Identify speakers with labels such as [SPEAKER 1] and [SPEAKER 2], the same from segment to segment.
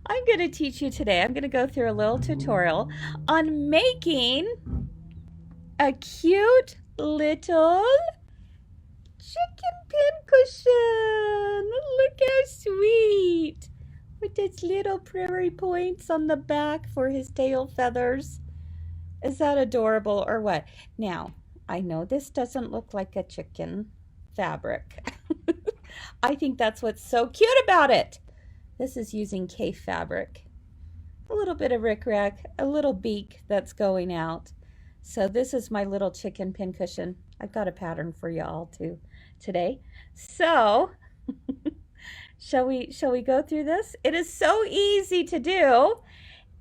[SPEAKER 1] I'm going to teach you today. I'm going to go through a little tutorial on making a cute little chicken pincushion. Look how sweet. With its little prairie points on the back for his tail feathers. Is that adorable or what? Now, I know this doesn't look like a chicken fabric. I think that's what's so cute about it. This is using K fabric. A little bit of rickrack, a little beak that's going out. So this is my little chicken pincushion. I've got a pattern for y'all too today. So shall we go through this? It is so easy to do,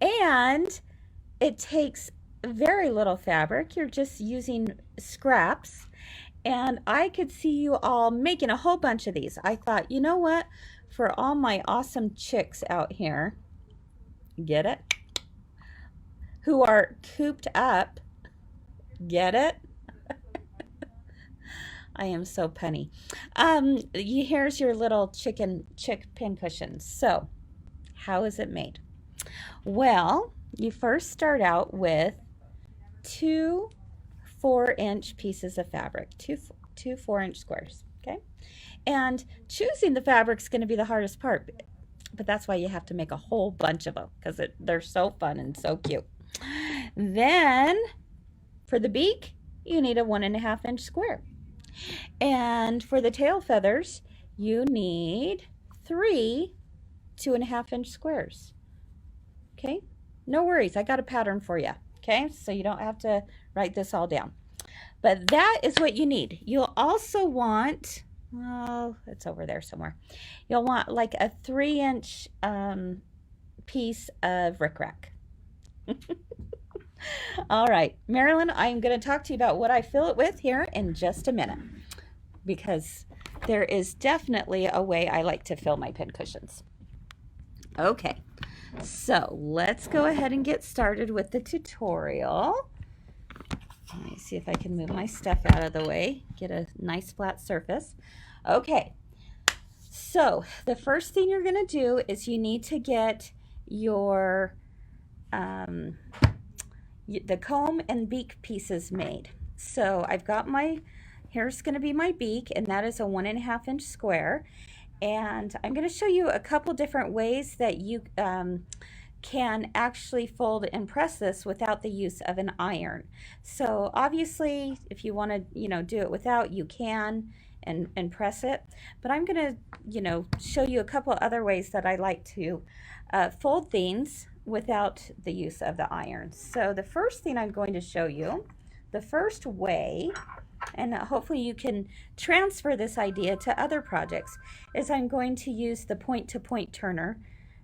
[SPEAKER 1] and it takes very little fabric. You're just using scraps. And I could see you all making a whole bunch of these. I thought, you know what? For all my awesome chicks out here, get it? Who are cooped up, get it? I am so punny. Here's your little chick pincushion. So, how is it made? Well, you first start out with two 4-inch pieces of fabric, two 4-inch squares, okay? And choosing the fabric is going to be the hardest part, but that's why you have to make a whole bunch of them, because they're so fun and so cute. Then for the beak, you need a 1.5-inch square. And for the tail feathers, you need 3 2.5-inch squares. Okay, no worries, I got a pattern for you. Okay, so you don't have to write this all down. But that is what you need. You'll also want, oh, it's over there somewhere. You'll want like a 3-inch piece of rickrack. All right, Marilyn, I'm going to talk to you about what I fill it with here in just a minute, because there is definitely a way I like to fill my pincushions. Okay, so let's go ahead and get started with the tutorial. Let me see if I can move my stuff out of the way, get a nice flat surface. Okay, so the first thing you're going to do is you need to get your the comb and beak pieces made. So I've got here's going to be my beak, and that is a 1.5-inch square. And I'm going to show you a couple different ways that you can actually fold and press this without the use of an iron. So obviously, if you want to, do it without, you can and press it. But I'm going to, show you a couple other ways that I like to fold things without the use of the iron. So the first thing I'm going to show you, the first way, and hopefully you can transfer this idea to other projects, is I'm going to use the point-to-point turner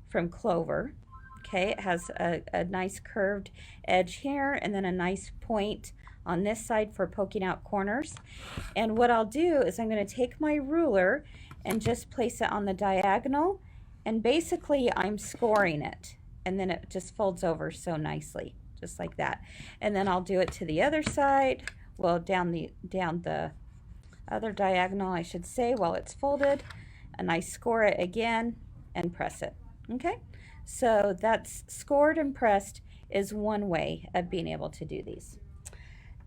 [SPEAKER 1] from Clover. Okay, it has a nice curved edge here and then a nice point on this side for poking out corners. And what I'll do is I'm going to take my ruler and just place it on the diagonal, and basically I'm scoring it, and then it just folds over so nicely, just like that. And then I'll do it to the other side, well, down the other diagonal, I should say, while it's folded, and I score it again and press it. Okay, so that's scored and pressed is one way of being able to do these.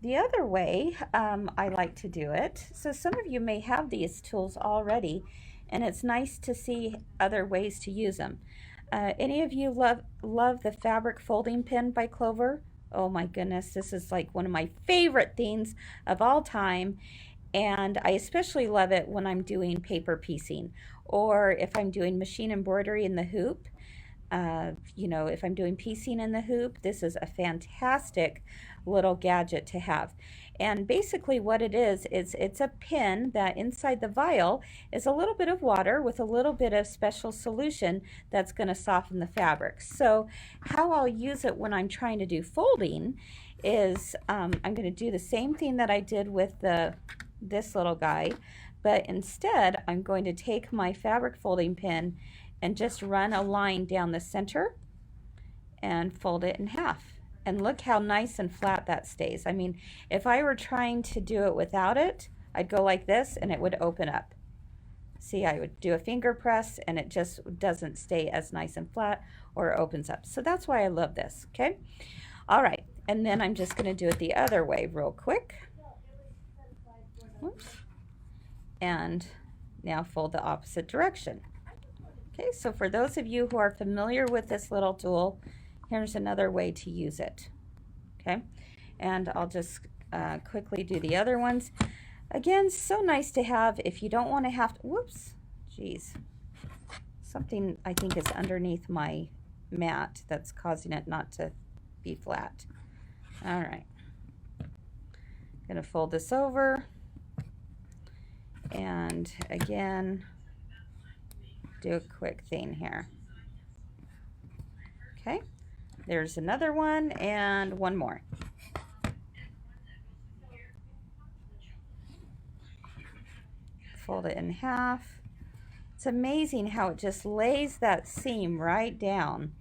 [SPEAKER 1] The other way I like to do it, so some of you may have these tools already, and it's nice to see other ways to use them. Any of you love the fabric folding pin by Clover? Oh my goodness, this is like one of my favorite things of all time. And I especially love it when I'm doing paper piecing, or if I'm doing machine embroidery in the hoop. If I'm doing piecing in the hoop, this is a fantastic little gadget to have. And basically what it is it's a pin that inside the vial is a little bit of water with a little bit of special solution that's going to soften the fabric. So how I'll use it when I'm trying to do folding is I'm going to do the same thing that I did with this little guy, but instead I'm going to take my fabric folding pin and just run a line down the center and fold it in half. And look how nice and flat that stays. I mean, if I were trying to do it without it, I'd go like this and it would open up. See, I would do a finger press and it just doesn't stay as nice and flat or opens up. So that's why I love this, okay? All right, and then I'm just gonna do it the other way real quick. Oops. And now fold the opposite direction. Okay, so for those of you who are familiar with this little tool, here's another way to use it. Okay, and I'll just quickly do the other ones. Again, so nice to have if you don't want to have to, whoops, geez. Something I think is underneath my mat that's causing it not to be flat. All right, gonna fold this over and again, do a quick thing here. Okay, there's another one and one more. Fold it in half. It's amazing how it just lays that seam right down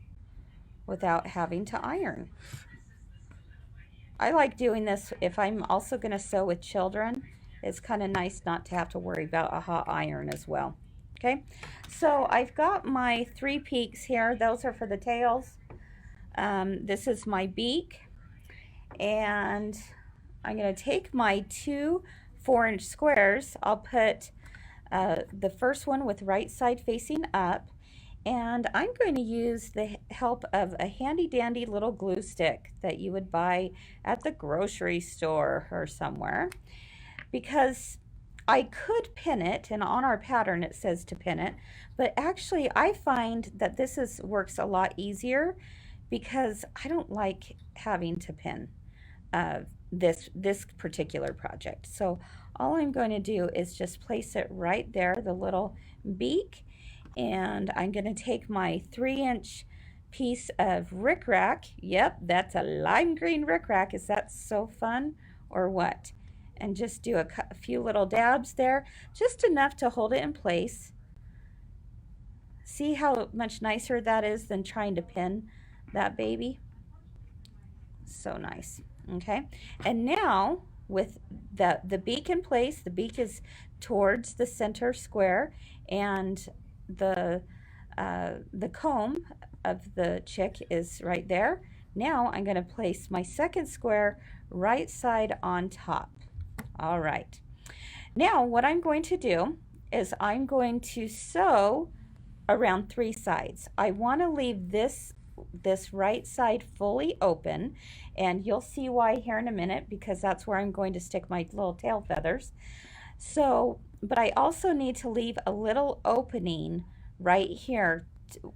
[SPEAKER 1] without having to iron. I like doing this if I'm also going to sew with children. It's kind of nice not to have to worry about a hot iron as well. Okay, so I've got my 3 peaks here. Those are for the tails. This is my beak, and I'm going to take my 2 4-inch squares. I'll put the first one with right side facing up, and I'm going to use the help of a handy dandy little glue stick that you would buy at the grocery store or somewhere, because I could pin it, and on our pattern it says to pin it, but actually I find that this works a lot easier because I don't like having to pin this particular project. So all I'm going to do is just place it right there, the little beak, and I'm going to take my 3-inch piece of rickrack. Yep, that's a lime green rickrack. Is that so fun or what? And just do a few little dabs there, just enough to hold it in place. See how much nicer that is than trying to pin that baby? So nice. Okay, and now with the beak in place, the beak is towards the center square, and the comb of the chick is right there. Now I'm going to place my second square right side on top. All right, now what I'm going to do is I'm going to sew around 3 sides. I want to leave this right side fully open, and you'll see why here in a minute, because that's where I'm going to stick my little tail feathers. So, but I also need to leave a little opening right here,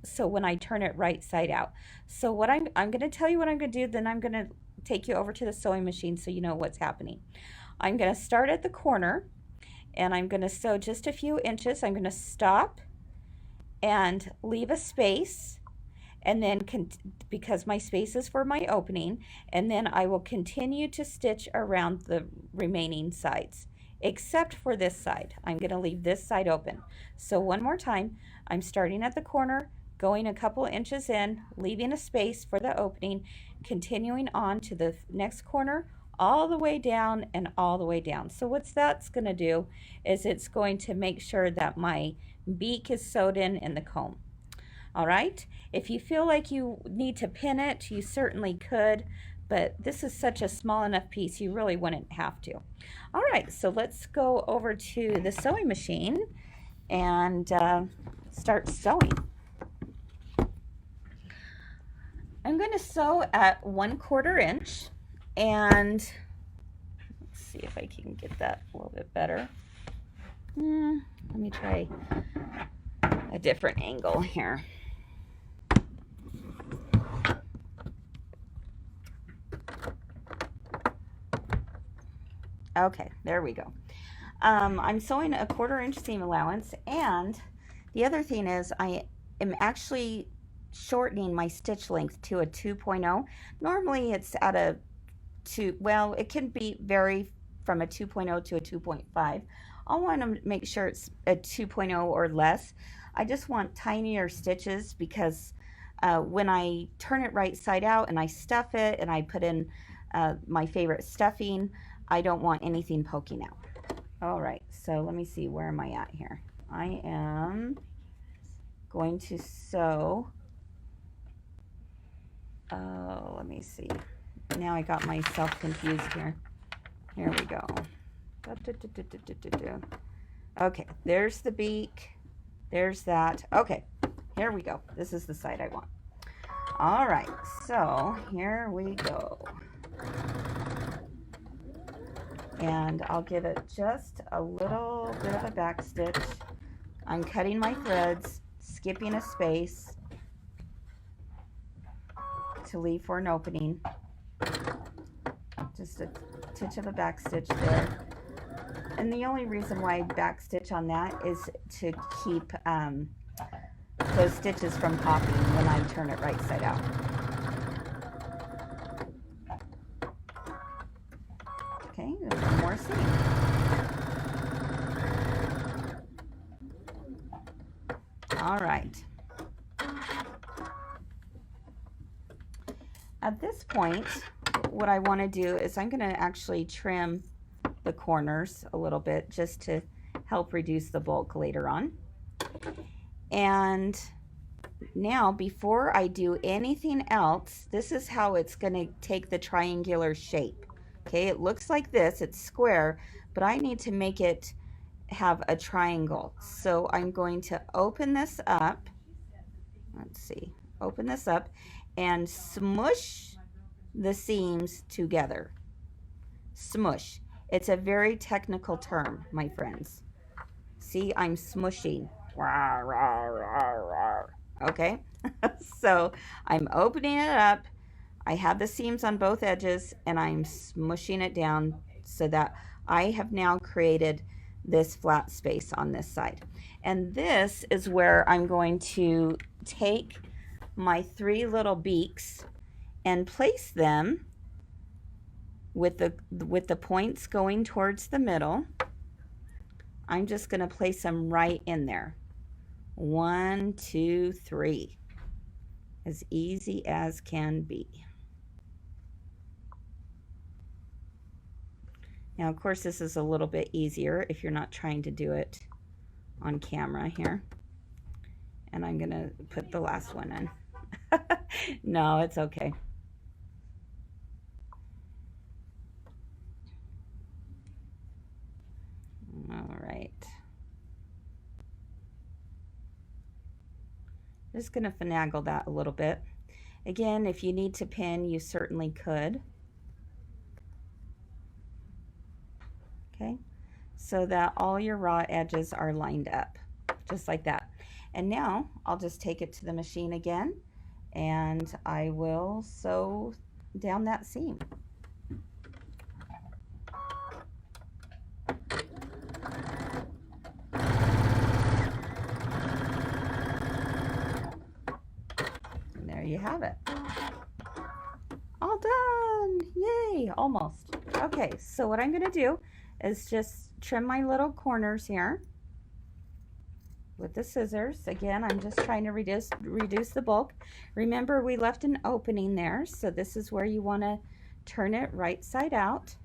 [SPEAKER 1] so when I turn it right side out. So what I'm going to tell you what I'm going to do, then I'm going to take you over to the sewing machine so you know what's happening. I'm going to start at the corner, and I'm going to sew just a few inches. I'm going to stop and leave a space, and then because my space is for my opening, and then I will continue to stitch around the remaining sides, except for this side. I'm going to leave this side open. So one more time, I'm starting at the corner, going a couple inches in, leaving a space for the opening, continuing on to the next corner, all the way down and all the way down. So what that's going to do is it's going to make sure that my beak is sewed in the comb. All right, if you feel like you need to pin it, you certainly could, but this is such a small enough piece, you really wouldn't have to. All right, so let's go over to the sewing machine and start sewing. I'm going to sew at 1/4 inch, and let's see if I can get that a little bit better. Let me try a different angle here. Okay, there we go. I'm sewing a 1/4 inch seam allowance, and the other thing is I am actually shortening my stitch length to a 2.0. Normally it's at a 2, well, it can vary from a 2.0 to a 2.5. I want to make sure it's a 2.0 or less. I just want tinier stitches because when I turn it right side out and I stuff it and I put in my favorite stuffing, I don't want anything poking out. All right, so let me see, where am I at here? I am going to sew. Oh, let me see. Now I got myself confused here. Here we go. Okay, there's the beak. There's that. Okay, here we go. This is the side I want. All right, so here we go. And I'll give it just a little bit of a back stitch. I'm cutting my threads, skipping a space to leave for an opening. Just a touch of a back stitch there. And the only reason why I back stitch on that is to keep those stitches from popping when I turn it right side out. Okay, there's one more seam. All right. At this point, what I want to do is I'm going to actually trim the corners a little bit just to help reduce the bulk later on. And now, before I do anything else, this is how it's going to take the triangular shape. Okay, it looks like this, it's square, but I need to make it have a triangle. So I'm going to open this up. Let's see, open this up and smush the seams together. Smush. It's a very technical term, my friends. See, I'm smushing. Okay, so I'm opening it up. I have the seams on both edges and I'm smushing it down so that I have now created this flat space on this side. And this is where I'm going to take my 3 little beaks and place them with the points going towards the middle. I'm just going to place them right in there. 1, 2, 3. As easy as can be. Now, of course, this is a little bit easier if you're not trying to do it on camera here. And I'm going to put the last one in. No, it's okay. All right. Just going to finagle that a little bit. Again, if you need to pin, you certainly could. Okay, so that all your raw edges are lined up, just like that. And now I'll just take it to the machine again, and I will sew down that seam. And there you have it. All done! Yay! Almost. Okay, so what I'm going to do is just trim my little corners here with the scissors. Again, I'm just trying to reduce the bulk. Remember, we left an opening there, so this is where you want to turn it right side out.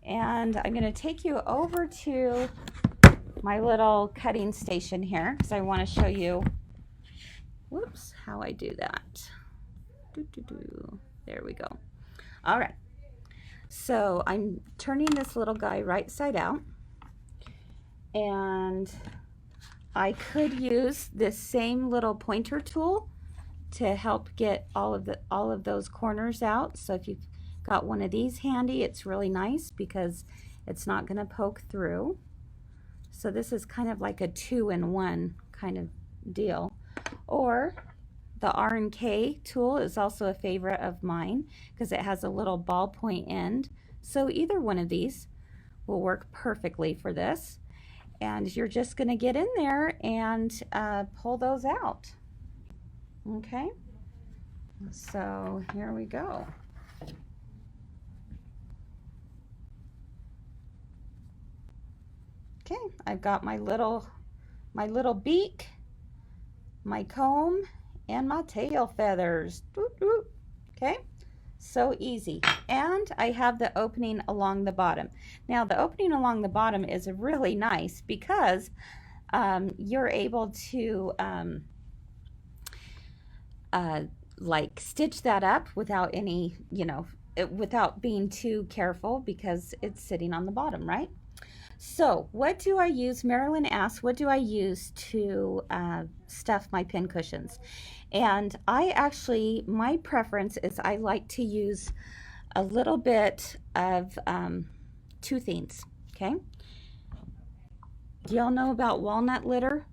[SPEAKER 1] And I'm going to take you over to my little cutting station here because I want to show you, whoops, how I do that. There we go. All right, so I'm turning this little guy right side out, and I could use this same little pointer tool to help get all of those corners out. So if you've got one of these handy, it's really nice because it's not going to poke through. So this is kind of like a 2-in-1 kind of deal. Or the R&K tool is also a favorite of mine because it has a little ballpoint end. So either one of these will work perfectly for this. And you're just going to get in there and pull those out. Okay, so here we go. Okay, I've got my little beak, my comb, and my tail feathers. Okay, So easy. And I have the opening along the bottom. Now the opening along the bottom is really nice because you're able to like stitch that up without any, without being too careful because it's sitting on the bottom, right? So what do I use? Marilyn asked, what do I use to stuff my pin cushions? And I actually, my preference is I like to use a little bit of two things, okay? Do y'all know about walnut litter?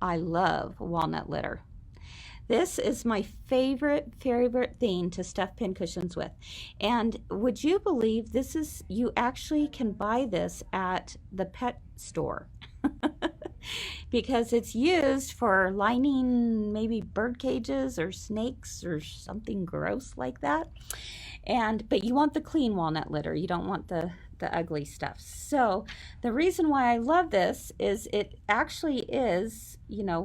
[SPEAKER 1] I love walnut litter. This is my favorite thing to stuff pin cushions with. And would you believe this is, you actually can buy this at the pet store because it's used for lining maybe bird cages or snakes or something gross like that. But you want the clean walnut litter. You don't want the ugly stuff. So the reason why I love this is it actually is,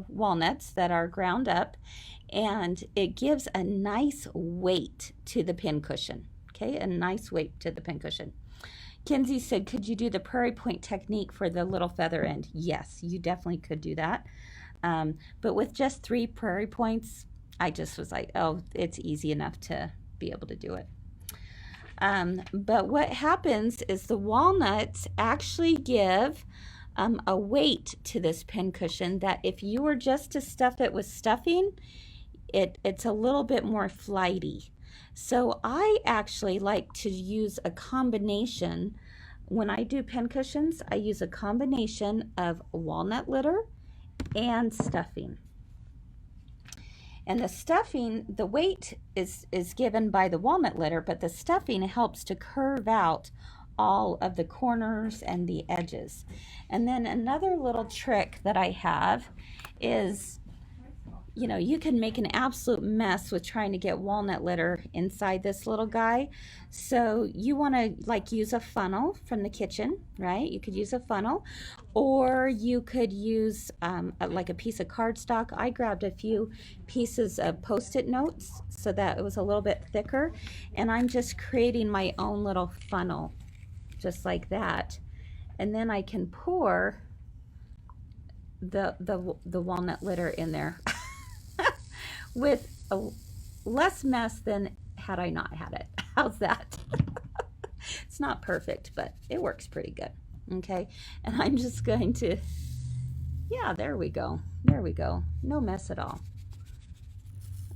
[SPEAKER 1] walnuts that are ground up, and it gives a nice weight to the pin cushion. Okay, a nice weight to the pin cushion. Kinsey said, could you do the prairie point technique for the little feather end? Yes, you definitely could do that. But with just 3 prairie points, I just was like, oh, it's easy enough to be able to do it. But what happens is the walnuts actually give a weight to this pin cushion that if you were just to stuff it with stuffing, it's a little bit more flighty. So I actually like to use a combination. When I do pin cushions, I use a combination of walnut litter and stuffing. And the stuffing, the weight is given by the walnut litter, but the stuffing helps to curve out all of the corners and the edges. And then another little trick that I have is, you can make an absolute mess with trying to get walnut litter inside this little guy. So you want to use a funnel from the kitchen, right? You could use a funnel, or you could use like a piece of cardstock. I grabbed a few pieces of Post-it notes so that it was a little bit thicker, and I'm just creating my own little funnel just like that. And then I can pour the walnut litter in there with a less mess than had I not had it. How's that? It's not perfect, but it works pretty good. Okay, and I'm just going to, yeah, there we go. There we go. No mess at all.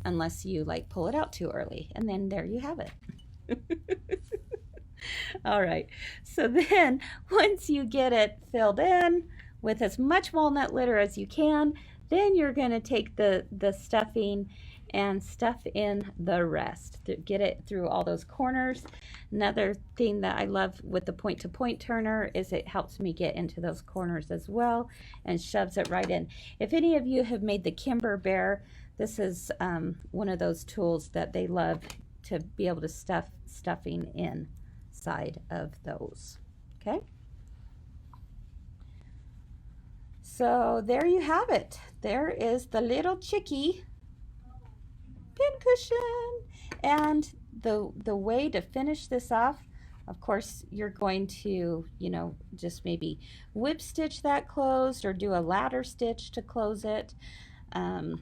[SPEAKER 1] Unless you pull it out too early, and then there you have it. All right, so then once you get it filled in with as much walnut litter as you can, then you're going to take the stuffing and stuff in the rest. Get it through all those corners. Another thing that I love with the point-to-point turner is it helps me get into those corners as well and shoves it right in. If any of you have made the Kimber Bear, this is one of those tools that they love to be able to stuff stuffing inside of those. Okay? So there you have it. There is the little chickie pin cushion. And the way to finish this off, of course, you're going to, just maybe whip stitch that closed or do a ladder stitch to close it. And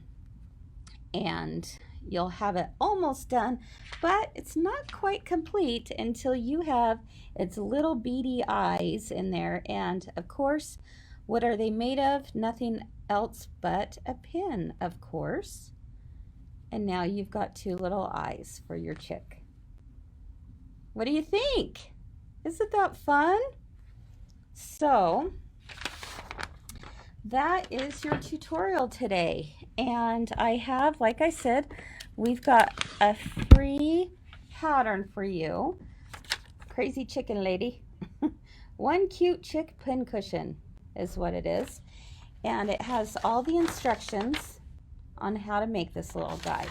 [SPEAKER 1] you'll have it almost done, but it's not quite complete until you have its little beady eyes in there. And of course, what are they made of? Nothing else but a pin, of course. And now you've got 2 little eyes for your chick. What do you think? Isn't that fun? So that is your tutorial today. And I have, like I said, we've got a free pattern for you. Crazy chicken lady. One cute chick pin cushion is what it is, and it has all the instructions on how to make this little guy.